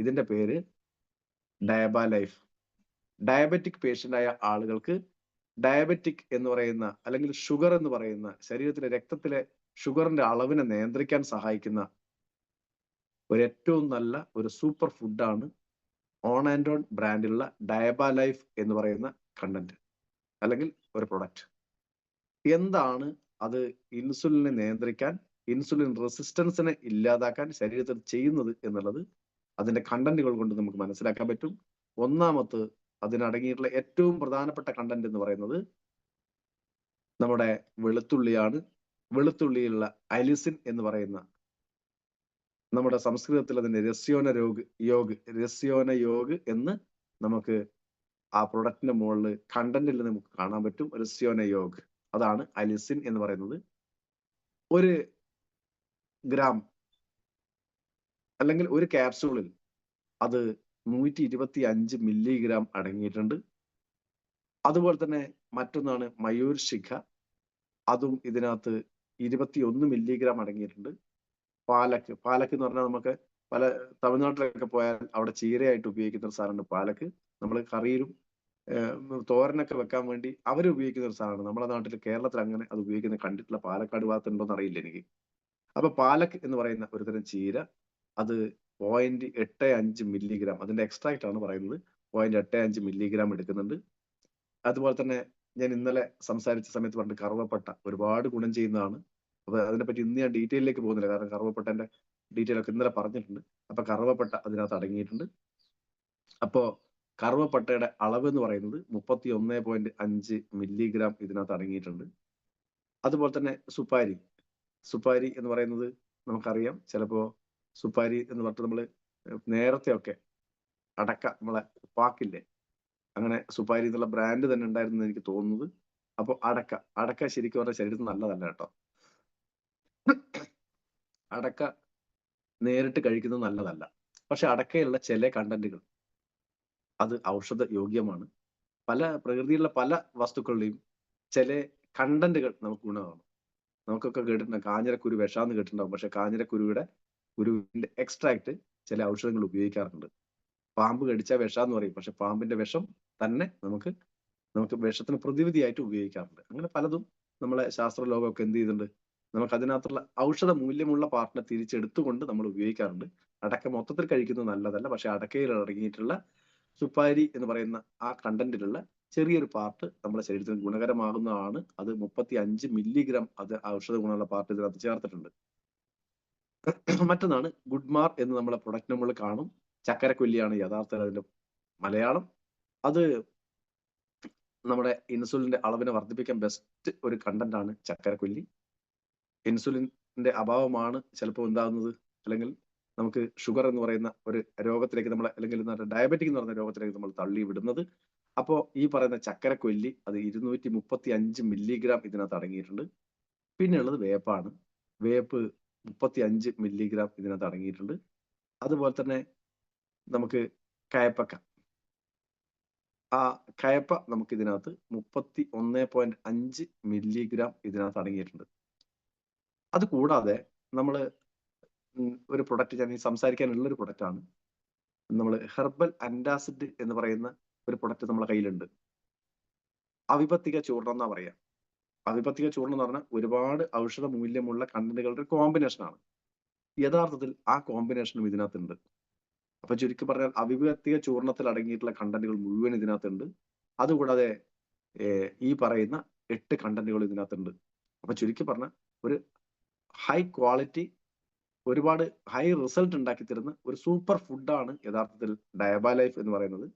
ഇതിന്റെ പേര് ഡയബ life. Diabetic patient ആയ ആളുകൾക്ക് ഡയബറ്റിക് എന്ന് പറയുന്ന അല്ലെങ്കിൽ ഷുഗർ എന്ന് പറയുന്ന ശരീരത്തിലെ രക്തത്തിലെ ഷുഗറിന്റെ അളവിനെ നിയന്ത്രിക്കാൻ സഹായിക്കുന്ന ഒരു ഏറ്റവും നല്ല ഒരു സൂപ്പർ ഫുഡാണ് ഓൺ ആൻഡ് ഓൺ ബ്രാൻഡിലുള്ള ഡയബ ലൈഫ് എന്ന് പറയുന്ന കണ്ടന്റ് അല്ലെങ്കിൽ ഒരു പ്രൊഡക്റ്റ്. എന്താണ് അത് ഇൻസുലിനെ നിയന്ത്രിക്കാൻ, ഇൻസുലിൻ റെസിസ്റ്റൻസിനെ ഇല്ലാതാക്കാൻ ശരീരത്തിൽ ചെയ്യുന്നത് എന്നുള്ളത് അതിന്റെ കണ്ടന്റുകൾ കൊണ്ട് നമുക്ക് മനസ്സിലാക്കാൻ പറ്റും. ഒന്നാമത് അതിനടങ്ങിയിട്ടുള്ള ഏറ്റവും പ്രധാനപ്പെട്ട കണ്ടന്റ് എന്ന് പറയുന്നത് നമ്മുടെ വെളുത്തുള്ളിയാണ്. വെളുത്തുള്ളിയിലുള്ള അലിസിൻ എന്ന് പറയുന്ന, നമ്മുടെ സംസ്കൃതത്തിൽ അതിന്റെ രസ്യോന യോഗ് എന്ന് നമുക്ക് ആ പ്രൊഡക്റ്റിന്റെ മുകളിൽ കണ്ടന്റിൽ നമുക്ക് കാണാൻ പറ്റും. രസ്യോന യോഗ്, അതാണ് അലിസിൻ എന്ന് പറയുന്നത്. 1 ഗ്രാം അല്ലെങ്കിൽ 1 ക്യാപ്സൂളിൽ അത് 125 മില്ലിഗ്രാം അടങ്ങിയിട്ടുണ്ട്. അതുപോലെ തന്നെ മറ്റൊന്നാണ് മയൂർ ശിഖ, അതും ഇതിനകത്ത് 21 മില്ലിഗ്രാം അടങ്ങിയിട്ടുണ്ട്. പാലക്ക് എന്ന് പറഞ്ഞാൽ നമുക്ക് പല തമിഴ്നാട്ടിലൊക്കെ പോയാൽ അവിടെ ചീരയായിട്ട് ഉപയോഗിക്കുന്ന ഒരു സാധനമാണ് പാലക്ക്. നമ്മൾ കറിയിലും തോരനൊക്കെ വെക്കാൻ വേണ്ടി അവർ ഉപയോഗിക്കുന്ന ഒരു സാധനമാണ്. നമ്മുടെ നാട്ടിൽ കേരളത്തിൽ അങ്ങനെ അത് ഉപയോഗിക്കുന്നത് കണ്ടിട്ടില്ല. പാലക്കാട് ഭാഗത്തുണ്ടോന്ന് അറിയില്ല എനിക്ക്. അപ്പൊ പാലക്ക് എന്ന് പറയുന്ന ഒരു തരം ചീര, അത് 0.85 മില്ലിഗ്രാം, അതിന്റെ എക്സ്ട്രാക്ട് ആണ് പറയുന്നത്, 0.85 മില്ലിഗ്രാം എടുക്കുന്നുണ്ട്. അതുപോലെ തന്നെ ഞാൻ ഇന്നലെ സംസാരിച്ച സമയത്ത് പറഞ്ഞിട്ട് കറുവപ്പട്ട ഒരുപാട് ഗുണം ചെയ്യുന്നതാണ്. അപ്പൊ അതിനെപ്പറ്റി ഇന്ന് ഞാൻ ഡീറ്റെയിലേക്ക് പോകുന്നില്ല, കാരണം കറുവപ്പട്ടന്റെ ഡീറ്റെയിൽ ഒക്കെ ഇന്നലെ പറഞ്ഞിട്ടുണ്ട്. അപ്പൊ കറുവപ്പട്ട അതിനകത്ത് അടങ്ങിയിട്ടുണ്ട്. അപ്പോ കറുവപ്പട്ടയുടെ അളവ് എന്ന് പറയുന്നത് 31.5 മില്ലിഗ്രാം ഇതിനകത്ത് അടങ്ങിയിട്ടുണ്ട്. അതുപോലെ തന്നെ സുപ്പാരി എന്ന് പറയുന്നത് നമുക്കറിയാം. ചിലപ്പോ സുപ്പാരി എന്ന് പറഞ്ഞിട്ട് നമ്മള് നേരത്തെ ഒക്കെ അടക്ക, നമ്മളെ പാക്കില്ലേ, അങ്ങനെ സുപ്പാരി എന്നുള്ള ബ്രാൻഡ് തന്നെ ഉണ്ടായിരുന്നു എനിക്ക് തോന്നുന്നത്. അപ്പൊ അടക്ക ശരിക്കും പറഞ്ഞാൽ ശരീരത്തിന് നല്ലതല്ല കേട്ടോ. അടക്ക നേരിട്ട് കഴിക്കുന്നത് നല്ലതല്ല. പക്ഷെ അടക്കയുള്ള ചില കണ്ടന്റുകൾ അത് ഔഷധ യോഗ്യമാണ്. പല പ്രകൃതിയിലുള്ള പല വസ്തുക്കളുടെയും ചില കണ്ടന്റുകൾ നമുക്ക് ഗുണമാണ്. നമുക്കൊക്കെ കേട്ടിട്ടുണ്ട് കാഞ്ഞിരക്കുരു വിഷാന്ന് കേട്ടിട്ടുണ്ടാവും. പക്ഷെ കുരുവിന്റെ എക്സ്ട്രാക്ട് ചില ഔഷധങ്ങൾ ഉപയോഗിക്കാറുണ്ട്. പാമ്പ് കടിച്ചാൽ വിഷാന്ന് പറയും, പക്ഷെ പാമ്പിന്റെ വിഷം തന്നെ നമുക്ക് വിഷത്തിന് പ്രതിവിധിയായിട്ട് ഉപയോഗിക്കാറുണ്ട്. അങ്ങനെ പലതും നമ്മളെ ശാസ്ത്ര ലോകമൊക്കെ എന്ത് ചെയ്തിട്ടുണ്ട്, നമുക്ക് അതിനകത്തുള്ള ഔഷധ മൂല്യമുള്ള പാർട്ടിനെ തിരിച്ചെടുത്തുകൊണ്ട് നമ്മൾ ഉപയോഗിക്കാറുണ്ട്. അടക്ക മൊത്തത്തിൽ കഴിക്കുന്നത് നല്ലതല്ല, പക്ഷെ അടക്കയിൽ അടങ്ങിയിട്ടുള്ള സുപ്പാരി എന്ന് പറയുന്ന ആ കണ്ടന്റിലുള്ള ചെറിയൊരു പാർട്ട് നമ്മുടെ ശരീരത്തിന് ഗുണകരമാകുന്നതാണ്. അത് 35 മില്ലിഗ്രാം അത് ഔഷധ ഗുണമുള്ള പാർട്ട് ഇതിനകത്ത് ചേർത്തിട്ടുണ്ട്. മറ്റൊന്നാണ് ഗുഡ്മാർ എന്ന് നമ്മളെ പ്രൊഡക്റ്റ് നമ്മൾ കാണും. ചക്കരക്കൊല്ലിയാണ് യഥാർത്ഥത്തിൽ അതിന്റെ മലയാളം. അത് നമ്മുടെ ഇൻസുലിന്റെ അളവിനെ വർദ്ധിപ്പിക്കാൻ ബെസ്റ്റ് ഒരു കണ്ടന്റ് ആണ് ചക്കരക്കൊല്ലി. ഇൻസുലിന്റെ അഭാവമാണ് ചിലപ്പോൾ ഉണ്ടാകുന്നത്, അല്ലെങ്കിൽ നമുക്ക് ഷുഗർ എന്ന് പറയുന്ന ഒരു രോഗത്തിലേക്ക് നമ്മൾ, അല്ലെങ്കിൽ ഡയബറ്റിക് എന്ന് പറയുന്ന രോഗത്തിലേക്ക് നമ്മൾ തള്ളി വിടുന്നത്. അപ്പോ ഈ പറയുന്ന ചക്കരക്കൊല്ലി അത് 235 മില്ലിഗ്രാം ഇതിനകത്ത് അടങ്ങിയിട്ടുണ്ട്. പിന്നെയുള്ളത് വേപ്പാണ്. വേപ്പ് 35 മില്ലിഗ്രാം ഇതിനകത്ത് അടങ്ങിയിട്ടുണ്ട്. അതുപോലെ തന്നെ നമുക്ക് കയപ്പക്ക, ആ കയപ്പ നമുക്ക് ഇതിനകത്ത് 31.5 മില്ലിഗ്രാം ഇതിനകത്ത് അടങ്ങിയിട്ടുണ്ട്. അത് കൂടാതെ നമ്മൾ ഒരു പ്രൊഡക്റ്റ്, ഞാൻ ഈ സംസാരിക്കാനുള്ള ഒരു പ്രൊഡക്റ്റാണ്, നമ്മൾ ഹെർബൽ അൻറ്റാസിഡ് എന്ന് പറയുന്ന ഒരു പ്രൊഡക്റ്റ് നമ്മുടെ കയ്യിലുണ്ട്. അവിപത്തിക ചൂർണം എന്നാ പറയാ. അവിപത്തിക ചൂർണം എന്ന് പറഞ്ഞാൽ ഒരുപാട് ഔഷധ മൂല്യമുള്ള കണ്ടന്റുകളുടെ ഒരു കോമ്പിനേഷനാണ്. യഥാർത്ഥത്തിൽ ആ കോമ്പിനേഷനും ഇതിനകത്തുണ്ട്. അപ്പൊ ചുരുക്കി പറഞ്ഞാൽ അവിപത്തിക ചൂർണത്തിൽ അടങ്ങിയിട്ടുള്ള കണ്ടന്റുകൾ മുഴുവൻ ഇതിനകത്തുണ്ട്. അതുകൂടാതെ ഈ പറയുന്ന 8 കണ്ടന്റുകൾ ഇതിനകത്തുണ്ട്. അപ്പൊ ചുരുക്കി പറഞ്ഞാൽ ഒരു ഹൈ ക്വാളിറ്റി, ഒരുപാട് ഹൈ റിസൾട്ട് ഉണ്ടാക്കി തരുന്ന ഒരു സൂപ്പർ ഫുഡാണ് യഥാർത്ഥത്തിൽ ഡയബ ലൈഫ് എന്ന് പറയുന്നത്.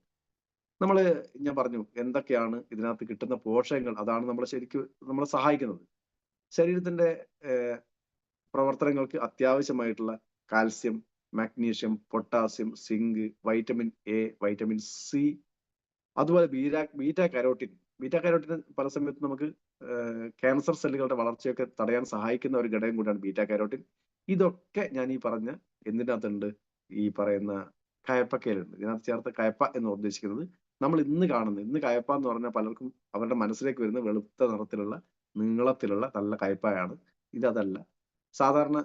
ഞാൻ പറഞ്ഞു എന്തൊക്കെയാണ് ഇതിനകത്ത് കിട്ടുന്ന പോഷകങ്ങൾ, അതാണ് നമ്മളെ സഹായിക്കുന്നത്. ശരീരത്തിന്റെ പ്രവർത്തനങ്ങൾക്ക് അത്യാവശ്യമായിട്ടുള്ള calcium, magnesium, potassium, zinc, vitamin A, vitamin C, അതുപോലെ ബീറ്റ കരോട്ടിൻ പല സമയത്ത് നമുക്ക് ക്യാൻസർ സെല്ലുകളുടെ വളർച്ചയൊക്കെ തടയാൻ സഹായിക്കുന്ന ഒരു ഘടകം കൂടിയാണ് ബീറ്റ കരോട്ടിൻ. ഇതൊക്കെ ഞാൻ ഈ പറഞ്ഞ എന്തിനകത്തുണ്ട്, ഈ പറയുന്ന കയപ്പക്കയിലുണ്ട്. ഇതിനകത്ത് ചേർത്ത കയപ്പ എന്ന് ഉദ്ദേശിക്കുന്നത് നമ്മൾ ഇന്ന് കയപ്പ എന്ന് പറഞ്ഞാൽ പലർക്കും അവരുടെ മനസ്സിലേക്ക് വരുന്ന വെളുത്ത നിറത്തിലുള്ള നീളത്തിലുള്ള നല്ല കയപ്പയാണ്. ഇതല്ല. സാധാരണ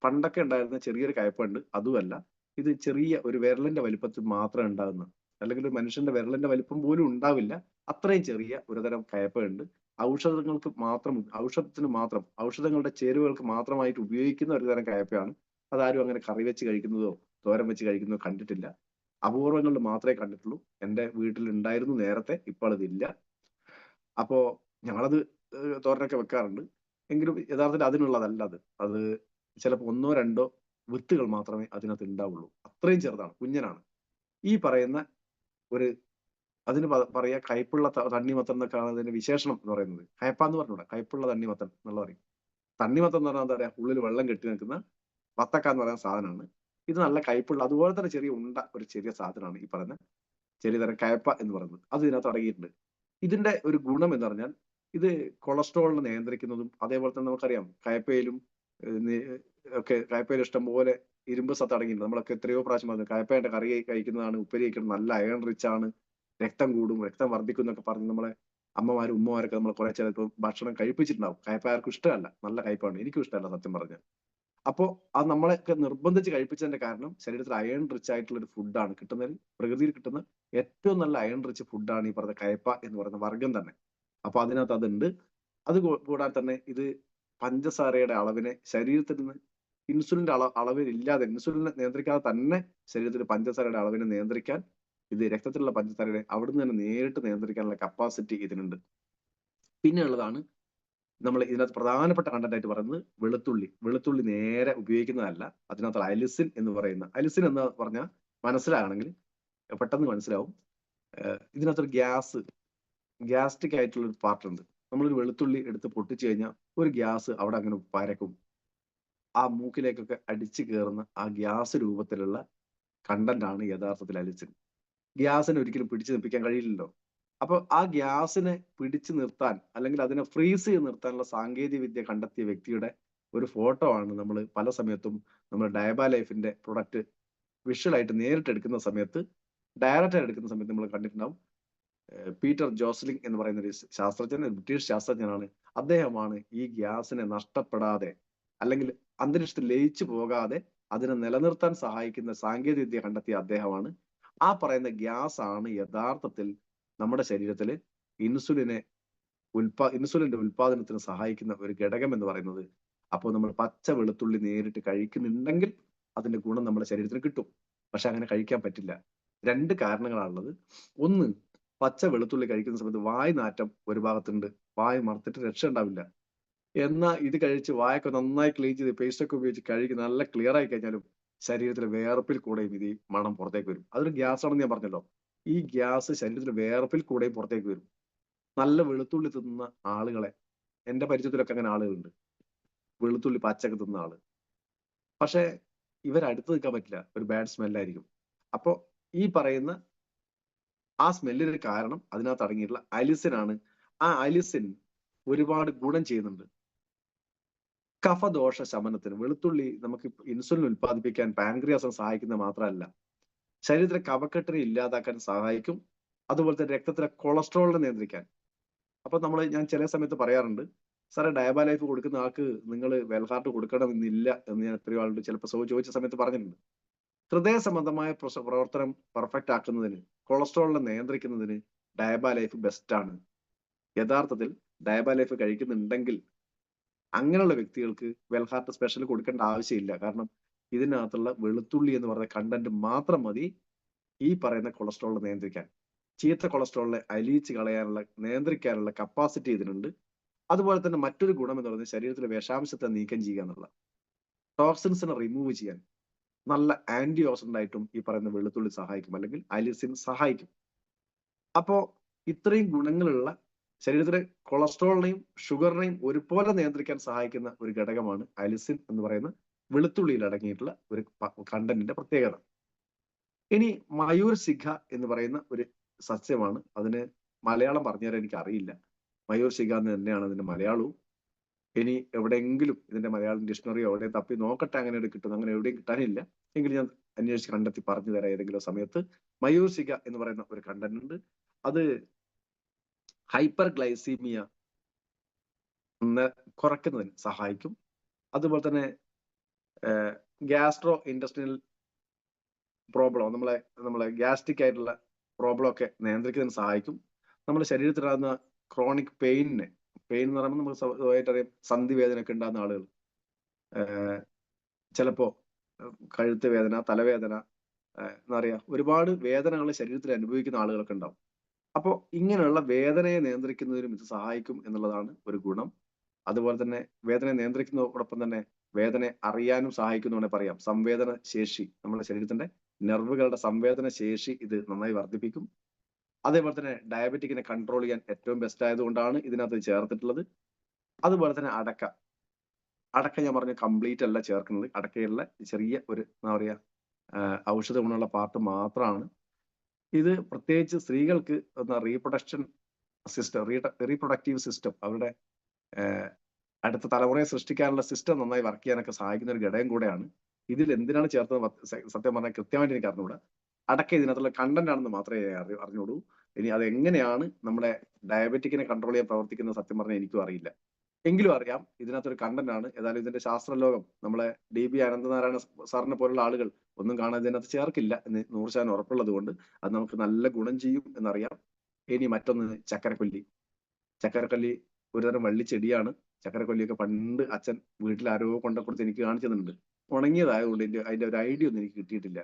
പണ്ടൊക്കെ ഉണ്ടായിരുന്ന ചെറിയൊരു കയപ്പുണ്ട്, അതുമല്ല. ഇത് ചെറിയ ഒരു വിരലിന്റെ വലിപ്പത്തിൽ മാത്രം ഉണ്ടാകുന്ന, അല്ലെങ്കിൽ ഒരു മനുഷ്യന്റെ വിരലിന്റെ വലിപ്പം പോലും ഉണ്ടാവില്ല, അത്രയും ചെറിയ ഒരു തരം കയ്പയുണ്ട്. ഔഷധങ്ങൾക്ക് മാത്രം, ഔഷധത്തിന് മാത്രം, ഔഷധങ്ങളുടെ ചേരുവകൾക്ക് മാത്രമായിട്ട് ഉപയോഗിക്കുന്ന ഒരു തരം കയ്പയാണ്. അതാരും അങ്ങനെ കറി വെച്ച് കഴിക്കുന്നതോ തോരൻ വെച്ച് കഴിക്കുന്നതോ കണ്ടിട്ടില്ല. അപൂർവങ്ങളിൽ മാത്രമേ കണ്ടിട്ടുള്ളൂ. എന്റെ വീട്ടിൽ ഉണ്ടായിരുന്നു നേരത്തെ, ഇപ്പോൾ അതില്ല. അപ്പോ ഞങ്ങളത് തോരനൊക്കെ വെക്കാറുണ്ട്. എങ്കിലും യഥാർത്ഥത്തിൽ അതിനുള്ളതല്ല അത്. അത് ചിലപ്പോൾ ഒന്നോ രണ്ടോ വിത്തുകൾ മാത്രമേ അതിനകത്ത് ഉണ്ടാവുള്ളൂ. അത്രയും ചെറുതാണ്, കുഞ്ഞനാണ്. ഈ പറയുന്ന ഒരു, അതിന് പറയാ കയ്പുള്ള തണ്ണിമത്തൻ എന്നൊക്കെയാണ് അതിന്റെ വിശേഷണം എന്ന് പറയുന്നത്. കയ്പാന്ന് പറഞ്ഞൂടാ, കയ്പുള്ള തണ്ണിമത്തൻ എന്നുള്ള പറയും. തണ്ണിമത്തൻ എന്ന് പറഞ്ഞാൽ എന്താ പറയാ, ഉള്ളിൽ വെള്ളം കെട്ടി നിൽക്കുന്ന വത്തക്ക എന്ന് പറയുന്ന സാധനമാണ്. ഇത് നല്ല കയ്പുള്ള, അതുപോലെ തന്നെ ചെറിയ ഉണ്ട ഒരു ചെറിയ സാധനമാണ് ഈ പറയുന്ന ചെറിയ തരം കയ്പ എന്ന് പറയുന്നത്. അത് ഇതിനകത്ത് അടങ്ങിയിട്ടുണ്ട്. ഇതിന്റെ ഒരു ഗുണം എന്ന് പറഞ്ഞാൽ ഇത് കൊളസ്ട്രോളിനെ നിയന്ത്രിക്കുന്നതും, അതേപോലെ തന്നെ നമുക്കറിയാം കയ്പയിലും ഒക്കെ, കയ്പയിൽ ഇഷ്ടംപോലെ ഇരുമ്പ് സത്ത് അടങ്ങിയിട്ടുണ്ട്. നമ്മളൊക്കെ എത്രയോ പ്രാവശ്യം പറഞ്ഞു കയ്പയുടെ കറി കഴിക്കുന്നതാണ്, ഉപ്പരി കഴിക്കുന്നത് നല്ല അയൺ റിച്ച് ആണ്, രക്തം കൂടും, രക്തം വർദ്ധിക്കും എന്നൊക്കെ പറഞ്ഞ് നമ്മളെ അമ്മമാരും ഉമ്മമാരൊക്കെ നമ്മൾ കുറെ ചിലപ്പോൾ ഭക്ഷണം കഴിപ്പിച്ചിട്ടുണ്ടാവും. കയ്പ ആർക്കും ഇഷ്ടമല്ല, നല്ല കയ്പാണ്, എനിക്കും ഇഷ്ടമല്ല സത്യം പറഞ്ഞാൽ. അപ്പോ അത് നമ്മളെയൊക്കെ നിർബന്ധിച്ച് കഴിപ്പിച്ചതിന്റെ കാരണം ശരീരത്തിൽ അയൺ റിച്ച് ആയിട്ടുള്ള ഒരു ഫുഡാണ് കിട്ടുന്നതിൽ, പ്രകൃതിയിൽ കിട്ടുന്ന ഏറ്റവും നല്ല അയൺ റിച്ച് ഫുഡാണ് ഈ പറഞ്ഞ കയ്പ എന്ന് പറയുന്ന വർഗം തന്നെ. അപ്പൊ അതിനകത്ത് അതുണ്ട്. അത് കൂടാതെ തന്നെ ഇത് പഞ്ചസാരയുടെ അളവിനെ ശരീരത്തിൽ നിന്ന്, ഇൻസുലിന്റെ അളവിലില്ലാതെ, ഇൻസുലിനെ നിയന്ത്രിക്കാതെ തന്നെ ശരീരത്തിൽ പഞ്ചസാരയുടെ അളവിനെ നിയന്ത്രിക്കാൻ, ഇത് രക്തത്തിലുള്ള പഞ്ചസാരയുടെ അവിടുന്ന് തന്നെ നേരിട്ട് നിയന്ത്രിക്കാനുള്ള കപ്പാസിറ്റി ഇതിനുണ്ട്. പിന്നെ ഉള്ളതാണ് നമ്മൾ ഇതിനകത്ത് പ്രധാനപ്പെട്ട കണ്ടന്റ് ആയിട്ട് പറയുന്നത് വെളുത്തുള്ളി. വെളുത്തുള്ളി നേരെ ഉപയോഗിക്കുന്നതല്ല, അതിനകത്ത് അലിസിൻ എന്ന് പറയുന്ന, അലിസിൻ എന്ന് പറഞ്ഞാൽ മനസ്സിലാകണമെങ്കിൽ പെട്ടെന്ന് മനസ്സിലാവും. ഇതിനകത്തൊരു ഗ്യാസ്ട്രിക് ആയിട്ടുള്ള ഒരു പാർട്ട് ഉണ്ട്. നമ്മളൊരു വെളുത്തുള്ളി എടുത്ത് പൊട്ടിച്ചു കഴിഞ്ഞാൽ ഒരു ഗ്യാസ് അവിടെ അങ്ങനെ പരക്കും. ആ മൂക്കിലേക്കൊക്കെ അടിച്ചു കയറുന്ന ആ ഗ്യാസ് രൂപത്തിലുള്ള കണ്ടന്റ് ആണ് യഥാർത്ഥത്തിൽ അലിസിൻ. ഗ്യാസിനെ ഒരിക്കലും പിടിച്ചു നിർത്തിക്കാൻ കഴിയില്ലല്ലോ. അപ്പൊ ആ ഗ്യാസിനെ പിടിച്ചു നിർത്താൻ, അല്ലെങ്കിൽ അതിനെ ഫ്രീസ് ചെയ്ത് നിർത്താനുള്ള സാങ്കേതിക വിദ്യ കണ്ടെത്തിയ വ്യക്തിയുടെ ഒരു ഫോട്ടോ ആണ് നമ്മൾ പല സമയത്തും നമ്മൾ ഡയബ ലൈഫിന്റെ പ്രൊഡക്റ്റ് വിഷ്വലായിട്ട് നേരിട്ട് എടുക്കുന്ന സമയത്ത്, ഡയറക്റ്റ് ആയിട്ട് എടുക്കുന്ന സമയത്ത് നമ്മൾ കണ്ടിട്ടുണ്ടാവും. പീറ്റർ ജോസ്ലിംഗ് എന്ന് പറയുന്ന ഒരു ശാസ്ത്രജ്ഞൻ, ബ്രിട്ടീഷ് ശാസ്ത്രജ്ഞനാണ്. അദ്ദേഹമാണ് ഈ ഗ്യാസിനെ നഷ്ടപ്പെടാതെ, അല്ലെങ്കിൽ അന്തരീക്ഷത്തിൽ ലയിച്ചു പോകാതെ അതിനെ നിലനിർത്താൻ സഹായിക്കുന്ന സാങ്കേതിക വിദ്യ കണ്ടെത്തിയ അദ്ദേഹമാണ്. ആ പറയുന്ന ഗ്യാസ് ആണ് യഥാർത്ഥത്തിൽ നമ്മുടെ ശരീരത്തിൽ ഇൻസുലിന്റെ ഉൽപാദനത്തിന് സഹായിക്കുന്ന ഒരു ഘടകം എന്ന് പറയുന്നത്. അപ്പോൾ നമ്മൾ പച്ച വെളുത്തുള്ളി നേരിട്ട് കഴിക്കുന്നുണ്ടെങ്കിൽ അതിന്റെ ഗുണം നമ്മുടെ ശരീരത്തിന് കിട്ടും. പക്ഷെ അങ്ങനെ കഴിക്കാൻ പറ്റില്ല. രണ്ട് കാരണങ്ങളാണുള്ളത്. ഒന്ന്, പച്ച വെളുത്തുള്ളി കഴിക്കുന്ന സമയത്ത് വായ് നാറ്റം ഒരു ഭാഗത്തുണ്ട്, വായ് മറത്തിട്ട് രക്ഷ ഉണ്ടാവില്ല. എന്നാൽ ഇത് കഴിച്ച് വായൊക്കെ നന്നായി ക്ലീൻ ചെയ്ത് പേസ്റ്റ് ഒക്കെ ഉപയോഗിച്ച് കഴുകി നല്ല ക്ലിയർ ആയി കഴിഞ്ഞാലും ശരീരത്തിലെ വേർപ്പിൽ കൂടെയും ഇത് മണം പുറത്തേക്ക് വരും. അതൊരു ഗ്യാസ് ആണെന്ന് ഞാൻ പറഞ്ഞല്ലോ. ഈ ഗ്യാസ് ശരീരത്തിലെ വേർപ്പിൽ കൂടെയും പുറത്തേക്ക് വരും. നല്ല വെളുത്തുള്ളി തിന്നുന്ന ആളുകളെ, എന്റെ പരിചയത്തിലൊക്കെ അങ്ങനെ ആളുകളുണ്ട്, വെളുത്തുള്ളി പച്ചക്ക് തിന്ന ആള്. പക്ഷെ ഇവരടുത്ത് നിൽക്കാൻ പറ്റില്ല, ഒരു ബാഡ് സ്മെല്ലായിരിക്കും. അപ്പോ ഈ പറയുന്ന ആ സ്മെല്ലിന് കാരണം അതിനകത്ത് അടങ്ങിയിട്ടുള്ള അലിസിൻ ആണ്. ആ അലിസിൻ ഒരുപാട് ഗുണം ചെയ്യുന്നുണ്ട്. കഫദോഷ ശമനത്തിന് വെളുത്തുള്ളി നമുക്ക് ഇൻസുലിൻ ഉൽപ്പാദിപ്പിക്കാൻ പാൻക്രിയാസിനെ സഹായിക്കുന്ന മാത്രമല്ല, ശരീരത്തിലെ കഫക്കെട്ടിനെ ഇല്ലാതാക്കാൻ സഹായിക്കും. അതുപോലെ തന്നെ രക്തത്തിലെ കൊളസ്ട്രോളിനെ നിയന്ത്രിക്കാൻ. അപ്പൊ ഞാൻ ചില സമയത്ത് പറയാറുണ്ട്, സാറേ ഡയബ ലൈഫ് കൊടുക്കുന്ന ആൾക്ക് നിങ്ങൾ വെൽഹാർട്ട് കൊടുക്കണമെന്നില്ല എന്ന് ഞാൻ എത്രയോ ആളുണ്ട് ചിലപ്പോൾ ചോദിച്ച സമയത്ത് പറഞ്ഞിട്ടുണ്ട്. ഹൃദയ സംബന്ധമായ പ്രവർത്തനം പെർഫെക്റ്റ് ആക്കുന്നതിന്, കൊളസ്ട്രോളിനെ നിയന്ത്രിക്കുന്നതിന് ഡയബ ലൈഫ് ബെസ്റ്റ് ആണ്. യഥാർത്ഥത്തിൽ ഡയബ ലൈഫ് കഴിക്കുന്നുണ്ടെങ്കിൽ അങ്ങനെയുള്ള വ്യക്തികൾക്ക് വെൽഹാർട്ട് സ്പെഷ്യൽ കൊടുക്കേണ്ട ആവശ്യമില്ല. കാരണം ഇതിനകത്തുള്ള വെളുത്തുള്ളി എന്ന് പറയുന്ന കണ്ടന്റ് മാത്രം മതി ഈ പറയുന്ന കൊളസ്ട്രോളിനെ നിയന്ത്രിക്കാൻ. ചീത്ത കൊളസ്ട്രോളിനെ അലിയിച്ച് കളയാനുള്ള, നിയന്ത്രിക്കാനുള്ള കപ്പാസിറ്റി ഇതിനുണ്ട്. അതുപോലെ തന്നെ മറ്റൊരു ഗുണം എന്ന് പറയുന്നത് ശരീരത്തിലെ വിഷാംശത്തെ നീക്കം ചെയ്യുക എന്നുള്ള, ടോക്സിൻസിനെ റിമൂവ് ചെയ്യാൻ നല്ല ആന്റി ഓക്സിഡന്റ് ആയിട്ടും ഈ പറയുന്ന വെളുത്തുള്ളി സഹായിക്കും, അല്ലെങ്കിൽ അലിസിൻ സഹായിക്കും. അപ്പോ ഇത്രയും ഗുണങ്ങളുള്ള, ശരീരത്തിലെ കൊളസ്ട്രോളിനെയും ഷുഗറിനെയും ഒരുപോലെ നിയന്ത്രിക്കാൻ സഹായിക്കുന്ന ഒരു ഘടകമാണ് അലിസിൻ എന്ന് പറയുന്ന വെളുത്തുള്ളിയിൽ അടങ്ങിയിട്ടുള്ള ഒരു കണ്ടന്റിന്റെ പ്രത്യേകത. ഇനി മയൂർ ശിഖ എന്ന് പറയുന്ന ഒരു സസ്യമാണ്. അതിന് മലയാളം പറഞ്ഞു തരാൻ എനിക്ക് അറിയില്ല. മയൂർ ശിഖ എന്ന് തന്നെയാണ് അതിന്റെ മലയാളവും. ഇനി എവിടെയെങ്കിലും ഇതിന്റെ മലയാളം ഡിക്ഷണറിയോ എവിടെയും തപ്പി നോക്കട്ടെ, അങ്ങനെ കിട്ടുന്നു. അങ്ങനെ എവിടെയും കിട്ടാനില്ല. എങ്കിലും ഞാൻ അന്വേഷിച്ച് കണ്ടെത്തി പറഞ്ഞു തരാം ഏതെങ്കിലും സമയത്ത്. മയൂർ ശിഖ എന്ന് പറയുന്ന ഒരു കണ്ടന്റ് ഉണ്ട്. അത് ഹൈപ്പർ ഗ്ലൈസീമിയ കുറയ്ക്കുന്നതിന് സഹായിക്കും. അതുപോലെ തന്നെ ഗ്യാസ്ട്രോ ഇൻഡസ്ട്രിയൽ പ്രോബ്ലം, നമ്മളെ ഗ്യാസ്ട്രിക് ആയിട്ടുള്ള പ്രോബ്ലം ഒക്കെ നിയന്ത്രിക്കുന്നതിന് സഹായിക്കും. നമ്മുടെ ശരീരത്തിലാകുന്ന ക്രോണിക് പെയിൻ എന്ന് പറയുമ്പോൾ നമുക്ക് സ്വയമായിട്ടറിയാം, സന്ധിവേദന ഒക്കെ ഉണ്ടാകുന്ന ആളുകൾ, ചിലപ്പോ കഴുത്ത് വേദന, തലവേദന, എന്താ പറയാ, ഒരുപാട് വേദനകൾ ശരീരത്തിൽ അനുഭവിക്കുന്ന ആളുകളൊക്കെ ഉണ്ടാവും. അപ്പോൾ ഇങ്ങനെയുള്ള വേദനയെ നിയന്ത്രിക്കുന്നതിനും ഇത് സഹായിക്കും എന്നുള്ളതാണ് ഒരു ഗുണം. അതുപോലെ തന്നെ വേദനയെ നിയന്ത്രിക്കുന്നതോടൊപ്പം തന്നെ വേദനയെ അറിയാനും സഹായിക്കുന്നു വേണേൽ പറയാം. സംവേദന ശേഷി, നമ്മുടെ ശരീരത്തിന്റെ നെർവുകളുടെ സംവേദന ശേഷി ഇത് നന്നായി വർദ്ധിപ്പിക്കും. അതേപോലെ തന്നെ ഡയബറ്റിക്കിനെ കൺട്രോൾ ചെയ്യാൻ ഏറ്റവും ബെസ്റ്റ് ആയതുകൊണ്ടാണ് ഇതിനകത്ത് ചേർത്തിട്ടുള്ളത്. അതുപോലെ തന്നെ അടക്ക ഞാൻ പറഞ്ഞ കംപ്ലീറ്റ് അല്ല ചേർക്കുന്നത്. അടക്കയുള്ള ചെറിയ ഒരു എന്താ പറയാ ഔഷധ ഗുണമുള്ള പാർട്ട് മാത്രമാണ്. ഇത് പ്രത്യേകിച്ച് സ്ത്രീകൾക്ക് റീപ്രൊഡക്ഷൻ സിസ്റ്റം, റീപ്രൊഡക്റ്റീവ് സിസ്റ്റം, അവരുടെ അടുത്ത തലമുറയെ സൃഷ്ടിക്കാനുള്ള സിസ്റ്റം നന്നായി വർക്ക് ചെയ്യാനൊക്കെ സഹായിക്കുന്ന ഒരു ഘടകം കൂടെയാണ്. ഇതിൽ എന്തിനാണ് ചേർത്തത് സത്യം പറഞ്ഞാൽ കൃത്യമായിട്ട് എനിക്ക് അറിഞ്ഞുകൂടാ. അടക്ക ഇതിനകത്തുള്ള കണ്ടന്റ് ആണെന്ന് മാത്രമേ അറിഞ്ഞുകൂടൂ. ഇനി അതെങ്ങനെയാണ് നമ്മുടെ ഡയബറ്റിക്കിനെ കൺട്രോൾ ചെയ്യാൻ പ്രവർത്തിക്കുന്നത് സത്യം പറഞ്ഞാൽ എനിക്കും അറിയില്ല. എങ്കിലും അറിയാം ഇതിനകത്തൊരു കണ്ടന്റ് ആണ്. ഏതായാലും ഇതിന്റെ ശാസ്ത്രലോകം, നമ്മളെ DB അനന്തനാരായണ സാറിനെ പോലുള്ള ആളുകൾ ഒന്നും കാണാൻ ഇതിനകത്ത് ചേർക്കില്ല എന്ന് 100% ഉറപ്പുള്ളത് കൊണ്ട് അത് നമുക്ക് നല്ല ഗുണം ചെയ്യും എന്നറിയാം. ഇനി മറ്റൊന്ന് ചക്കരക്കൊല്ലി ഒരുതരം വള്ളിച്ചെടിയാണ്. ചക്കരക്കൊല്ലിയൊക്കെ പണ്ട് അച്ഛൻ വീട്ടിൽ ആരോ കൊണ്ടുകൊടുത്ത് എനിക്ക് കാണിച്ചു തന്നിട്ടുണ്ട്. ഉണങ്ങിയതായതുകൊണ്ട് അതിന്റെ ഒരു ഐഡിയ ഒന്നും എനിക്ക് കിട്ടിയിട്ടില്ല.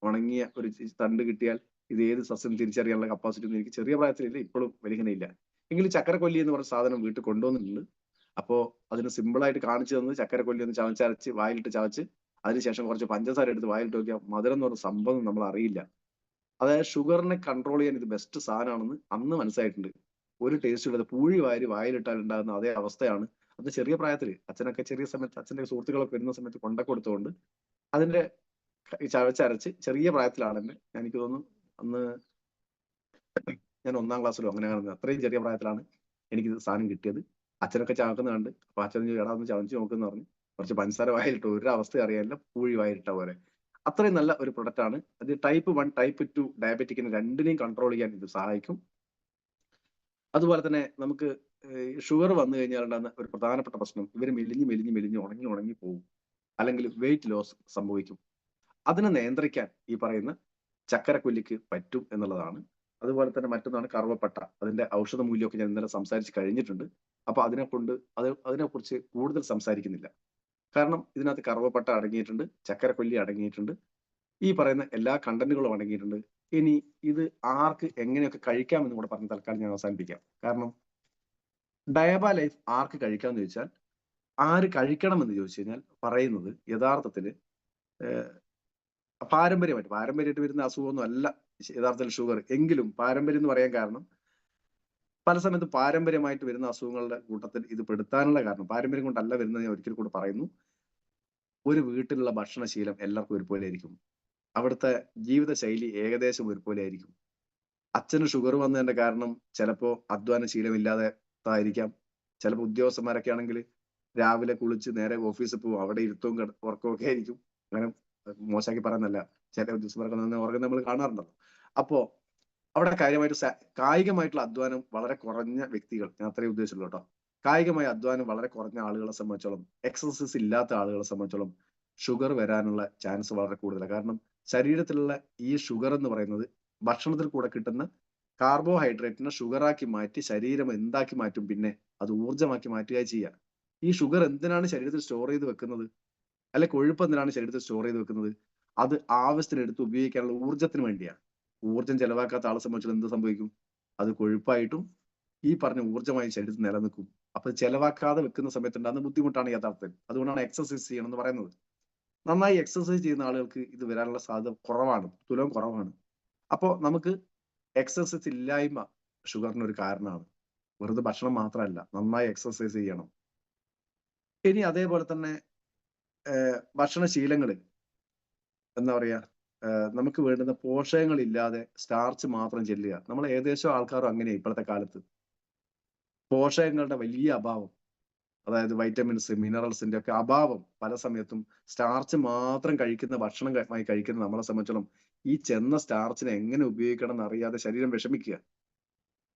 ഉണങ്ങിയ ഒരു തണ്ട് കിട്ടിയാൽ ഇത് ഏത് സസ്യം തിരിച്ചറിയാനുള്ള കപ്പാസിറ്റി ഒന്നും എനിക്ക് ചെറിയ പ്രായത്തിലില്ല, ഇപ്പോഴും വലിയനില്ല. എങ്കിലും ചക്കരക്കൊല്ലി എന്ന് പറഞ്ഞ സാധനം വീട്ടിൽ കൊണ്ടുവന്നിട്ടുണ്ട്. അപ്പോ അതിന് സിമ്പിൾ ആയിട്ട് കാണിച്ചു തന്നത് ചക്കരക്കൊല്ലി ഒന്ന് ചവച്ചരച്ച് വായിലിട്ട് ചവച്ച് അതിനുശേഷം കുറച്ച് പഞ്ചസാര എടുത്ത് വായിലിട്ട് നോക്കിയാൽ മധുരം എന്ന് പറഞ്ഞ സംഭവം നമ്മൾ അറിയില്ല. അതായത് ഷുഗറിനെ കൺട്രോൾ ചെയ്യാൻ ഇത് ബെസ്റ്റ് സാധനമാണെന്ന് അന്ന് മനസ്സിലായിട്ടുണ്ട്. ഒരു ടേസ്റ്റ് ഉള്ളത് പൂഴി വായിലിട്ടാൽ ഉണ്ടാകുന്ന അതേ അവസ്ഥയാണ്. അത് ചെറിയ പ്രായത്തിൽ അച്ഛനൊക്കെ ചെറിയ സമയത്ത് അച്ഛന്റെ സുഹൃത്തുക്കളൊക്കെ വരുന്ന സമയത്ത് കൊടുത്തുകൊണ്ട് അതിന്റെ ചവച്ചരച്ച് ചെറിയ പ്രായത്തിലാണ് എനിക്ക് തോന്നുന്നു അന്ന് ഞാൻ 1ാം ക്ലാസ്സിലോ അങ്ങനെ അത്രയും ചെറിയ പ്രായത്തിലാണ് എനിക്കിത് സാധനം കിട്ടിയത്. അച്ഛനൊക്കെ ചവക്കുന്ന കണ്ട് അപ്പൊ അച്ഛൻ എടാ ഒന്ന് ചവച്ച് നോക്കുന്ന പറഞ്ഞു. കുറച്ച് പഞ്ചസാര വായിലിട്ട് ഒരു അവസ്ഥ അറിയാനില്ല, പൂഴി വായിലിട്ട പോലെ. അത്രയും നല്ല ഒരു പ്രൊഡക്റ്റ് ആണ്. അത് ടൈപ്പ് 1 ടൈപ്പ് 2 ഡയബറ്റിക്കിന് രണ്ടിനെയും കൺട്രോൾ ചെയ്യാൻ ഇത് സഹായിക്കും. അതുപോലെ തന്നെ നമുക്ക് ഷുഗർ വന്നു കഴിഞ്ഞാൽ ഉണ്ടാകുന്ന ഒരു പ്രധാനപ്പെട്ട പ്രശ്നം, ഇവർ മെലിഞ്ഞ് ഉണങ്ങി പോകും, അല്ലെങ്കിൽ വെയിറ്റ് ലോസ് സംഭവിക്കും. അതിനെ നിയന്ത്രിക്കാൻ ഈ പറയുന്ന ചക്കരക്കൊല്ലിക്ക് പറ്റും എന്നുള്ളതാണ്. അതുപോലെ തന്നെ മറ്റൊന്നാണ് കറുവപ്പട്ട. അതിന്റെ ഔഷധ മൂല്യമൊക്കെ ഞാൻ ഇന്നലെ സംസാരിച്ച് കഴിഞ്ഞിട്ടുണ്ട്. അപ്പൊ അതിനെക്കുറിച്ച് കൂടുതൽ സംസാരിക്കുന്നില്ല. കാരണം ഇതിനകത്ത് കറുവപ്പട്ട അടങ്ങിയിട്ടുണ്ട്, ചക്കരക്കൊല്ലി അടങ്ങിയിട്ടുണ്ട്, ഈ പറയുന്ന എല്ലാ കണ്ടന്റുകളും അടങ്ങിയിട്ടുണ്ട്. ഇനി ഇത് ആർക്ക് എങ്ങനെയൊക്കെ കഴിക്കാമെന്ന് കൂടെ പറഞ്ഞ് തൽക്കാലം ഞാൻ അവസാനിപ്പിക്കാം. കാരണം ഡയബ ലൈഫ് ആർക്ക് കഴിക്കാമെന്ന് ചോദിച്ചാൽ, ആര് കഴിക്കണമെന്ന് ചോദിച്ചു കഴിഞ്ഞാൽ പറയുന്നത് യഥാർത്ഥത്തില് പാരമ്പര്യമായിട്ട് വരുന്ന അസുഖമൊന്നും അല്ല യഥാർത്ഥത്തിൽ ഷുഗർ. എങ്കിലും പാരമ്പര്യം എന്ന് പറയാൻ കാരണം പല സമയത്ത് പാരമ്പര്യമായിട്ട് വരുന്ന അസുഖങ്ങളുടെ കൂട്ടത്തിൽ ഇത് പെടുത്താനുള്ള കാരണം പാരമ്പര്യം കൊണ്ടല്ല വരുന്നത്. ഞാൻ ഒരിക്കൽ കൂടെ പറയുന്നു, ഒരു വീട്ടിലുള്ള ഭക്ഷണശീലം എല്ലാവർക്കും ഒരുപോലെ ആയിരിക്കും. അവിടുത്തെ ജീവിതശൈലി ഏകദേശം ഒരുപോലെ ആയിരിക്കും. അച്ഛന് ഷുഗർ വന്നതിന്റെ കാരണം ചിലപ്പോ അധ്വാന ശീലമില്ലാതായിരിക്കാം. ചിലപ്പോൾ ഉദ്യോഗസ്ഥന്മാരൊക്കെ ആണെങ്കിൽ രാവിലെ കുളിച്ച് നേരെ ഓഫീസിൽ പോകും, അവിടെ ഇരുത്തവും ഉറക്കവും ഒക്കെ ആയിരിക്കും. അങ്ങനെ മോശമാക്കി പറയുന്നല്ല, ചില ഉദ്യോഗസ്ഥന്മാരൊക്കെ ഉറക്കം നമ്മൾ കാണാറുണ്ടല്ലോ. അപ്പോ അവിടെ കായികമായിട്ടുള്ള അധ്വാനം വളരെ കുറഞ്ഞ വ്യക്തികൾ, ഞാൻ അത്രയും ഉദ്ദേശിച്ചുള്ളൂ കേട്ടോ. കായികമായ അധ്വാനം വളരെ കുറഞ്ഞ ആളുകളെ സംബന്ധിച്ചോളം, എക്സസൈസ് ഇല്ലാത്ത ആളുകളെ സംബന്ധിച്ചോളം ഷുഗർ വരാനുള്ള ചാൻസ് വളരെ കൂടുതലാണ്. കാരണം ശരീരത്തിലുള്ള ഈ ഷുഗർ എന്ന് പറയുന്നത് ഭക്ഷണത്തിൽ കൂടെ കിട്ടുന്ന കാർബോഹൈഡ്രേറ്റിനെ ഷുഗറാക്കി മാറ്റി ശരീരം എന്താക്കി മാറ്റും, പിന്നെ അത് ഊർജ്ജമാക്കി മാറ്റുക ചെയ്യുക. ഈ ഷുഗർ എന്തിനാണ് ശരീരത്തിൽ സ്റ്റോർ ചെയ്ത് വെക്കുന്നത്, അല്ലെ കൊഴുപ്പ് എന്തിനാണ് ശരീരത്തിൽ സ്റ്റോർ ചെയ്ത് വെക്കുന്നത്? അത് ആവശ്യത്തിന് എടുത്ത് ഉപയോഗിക്കാനുള്ള ഊർജ്ജത്തിന് വേണ്ടിയാണ്. ഊർജ്ജം ചെലവാക്കാത്ത ആളെ സംബന്ധിച്ചാൽ എന്ത് സംഭവിക്കും? അത് കൊഴുപ്പായിട്ടും ഈ പറഞ്ഞ ഊർജ്ജമായി ശരീരത്തിൽ നിലനിൽക്കും. അപ്പൊ ചെലവാക്കാതെ വെക്കുന്ന സമയത്ത് ഉണ്ടാകുന്ന ബുദ്ധിമുട്ടാണ് യഥാർത്ഥത്തിൽ. അതുകൊണ്ടാണ് എക്സസൈസ് ചെയ്യണം എന്ന് പറയുന്നത്. നന്നായി എക്സസൈസ് ചെയ്യുന്ന ആളുകൾക്ക് ഇത് വരാനുള്ള സാധ്യത കുറവാണ്, തുലം കുറവാണ്. അപ്പോൾ നമുക്ക് എക്സസൈസ് ഇല്ലായ്മ ഷുഗറിന് ഒരു കാരണമാണ്. വെറുതെ ഭക്ഷണം മാത്രമല്ല, നന്നായി എക്സസൈസ് ചെയ്യണം. ഇനി അതേപോലെ തന്നെ ഭക്ഷണശീലങ്ങളിൽ എന്താ പറയാ, നമുക്ക് വേണ്ടുന്ന പോഷകങ്ങൾ ഇല്ലാതെ സ്റ്റാർച്ച് മാത്രം ചെല്ലുക. നമ്മൾ ഏകദേശം ആൾക്കാരും അങ്ങനെ ഇപ്പോഴത്തെ കാലത്ത് പോഷകങ്ങളുടെ വലിയ അഭാവം, അതായത് വൈറ്റമിൻസ് മിനറൽസിന്റെ ഒക്കെ അഭാവം പല സമയത്തും സ്റ്റാർച്ച് മാത്രം കഴിക്കുന്ന ഭക്ഷണമായി കഴിക്കുന്ന നമ്മളെ സംബന്ധിച്ചോളം ഈ ചെന്ന സ്റ്റാർച്ചിനെ എങ്ങനെ ഉപയോഗിക്കണം എന്ന് അറിയാതെ ശരീരം വിഷമിക്കുക.